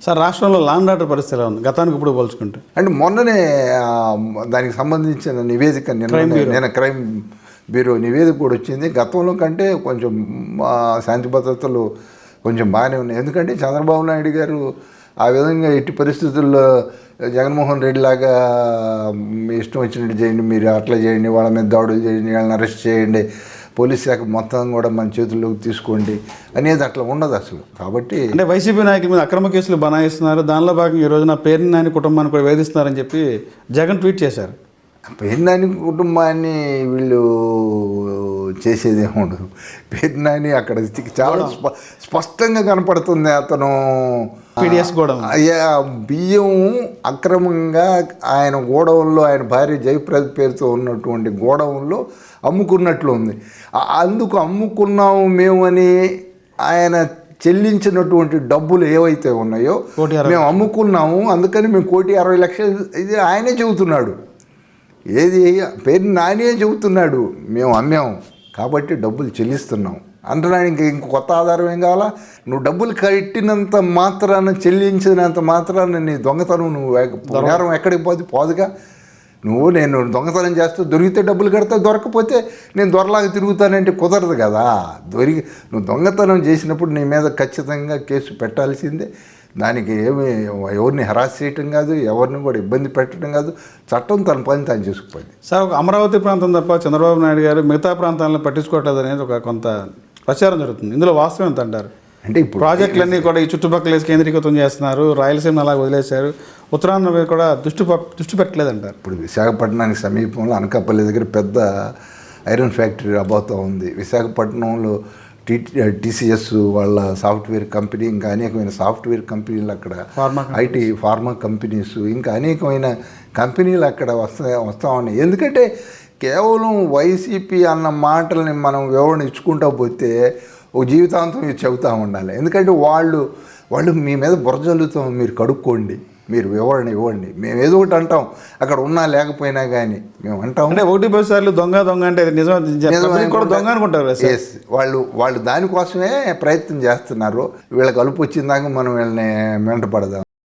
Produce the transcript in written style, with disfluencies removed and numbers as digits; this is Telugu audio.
సార్ రాష్ట్రంలో లా అండ్ ఆర్డర్ పరిస్థితి ఎలా ఉంది గతానికి ఇప్పుడు పోల్చుకుంటే? అంటే మొన్ననే దానికి సంబంధించిన నివేదిక నేను క్రైమ్ బ్యూరో నివేదిక కూడా వచ్చింది. గతంలో కంటే కొంచెం శాంతి భద్రతలు కొంచెం బాగానే ఉన్నాయి. ఎందుకంటే చంద్రబాబు నాయుడు గారు ఆ విధంగా ఎట్టి పరిస్థితుల్లో జగన్మోహన్ రెడ్డి లాగా మీ ఇష్టం వచ్చినట్టు చేయండి, మీరు అట్లా చేయండి, వాళ్ళ మీద దాడులు చేయండి, వాళ్ళని అరెస్ట్ చేయండి, పోలీస్ శాఖ మొత్తం కూడా మన చేతుల్లోకి తీసుకోండి అనేది అట్లా ఉండదు అసలు. కాబట్టి అంటే వైసీపీ నాయకుల మీద అక్రమ కేసులు బనాయిస్తున్నారు, దానిలో భాగంగా ఈ రోజున పేరుని నాని కుటుంబాన్ని కూడా వేధిస్తున్నారని చెప్పి జగన్ ట్వీట్ చేశారు. పేరు నాని కుటుంబాన్ని వీళ్ళు చేసేది ఏముండదు. పేరు నాని అక్కడ చాలా స్పష్టంగా కనపడుతుంది. అతను పీడిఎస్ కూడా బియ్యం అక్రమంగా ఆయన గోడౌన్లో, ఆయన భార్య జయప్రద పేరుతో ఉన్నటువంటి గోడౌన్లో అమ్ముకున్నట్లు ఉంది. అందుకు అమ్ముకున్నాము మేము అని ఆయన చెల్లించినటువంటి డబ్బులు ఏవైతే ఉన్నాయో మేము అమ్ముకున్నాము, అందుకని మేము 1,60,00,000 ఇది ఆయనే చెబుతున్నాడు. ఏది పేరు నానే చెబుతున్నాడు, మేము అమ్మాము కాబట్టి డబ్బులు చెల్లిస్తున్నాం అంటున్నాడు. ఇంక కొత్త ఆధారం ఏం కావాలా? నువ్వు డబ్బులు కట్టినంత మాత్రాన, చెల్లించినంత మాత్రాన నీ దొంగతనం నేరం ఎక్కడికి పోదుగా. నేను దొంగతనం చేస్తూ దొరికితే డబ్బులు కడతా, దొరకపోతే నేను దొరలాగా తిరుగుతానంటే కుదరదు కదా. నువ్వు దొంగతనం చేసినప్పుడు నీ మీద ఖచ్చితంగా కేసు పెట్టాల్సిందే. దానికి ఎవరిని హెరాస్ చేయటం కాదు, ఎవరిని కూడా ఇబ్బంది పెట్టడం కాదు, చట్టం తన పని తాను చేసుకుపోయింది. సార్, ఒక అమరావతి ప్రాంతం తప్ప చంద్రబాబు నాయుడు గారు మిగతా ప్రాంతాలను పట్టించుకోవట్లేదు అనేది ఒక కొంత ప్రచారం జరుగుతుంది. ఇందులో వాస్తవం ఎంత అంటారు? అంటే ఇప్పుడు ప్రాజెక్టులన్నీ కూడా ఈ చుట్టుపక్కల కేంద్రీకృతం చేస్తున్నారు, రాయలసీమ అలా వదిలేశారు, ఉత్తరాంధ్ర మీద కూడా దృష్టి పెట్టలేదంటారు. ఇప్పుడు విశాఖపట్నానికి సమీపంలో అనకాపల్లి దగ్గర పెద్ద ఐరన్ ఫ్యాక్టరీ రాబోతూ ఉంది. విశాఖపట్నంలో టీసీఎస్ వాళ్ళ సాఫ్ట్వేర్ కంపెనీ, ఇంకా అనేకమైన సాఫ్ట్వేర్ కంపెనీలు అక్కడ, ఐటీ ఫార్మా కంపెనీస్, ఇంకా అనేకమైన కంపెనీలు అక్కడ వస్తూ ఉన్నాయి. ఎందుకంటే కేవలం వైసీపీ అన్న మాటల్ని మనం వివరణ ఇచ్చుకుంటూ పోతే ఒక జీవితాంతం చెబుతూ ఉండాలి. ఎందుకంటే వాళ్ళు మీ మీద బురజల్లుతాం, మీరు కడుక్కోండి, మీరు వివరణ ఇవ్వండి. మేము ఏదో ఒకటి అంటాం, అక్కడ ఉన్నా లేకపోయినా కానీ మేము అంటాం. అంటే 1-10 సార్లు దొంగ అంటే నిజం కూడా దొంగ అనుకుంటారు. ఎస్, వాళ్ళు దానికోసమే ప్రయత్నం చేస్తున్నారు. వీళ్ళకి అలుపు వచ్చిందాక మనం వీళ్ళని వెంటపడదాం.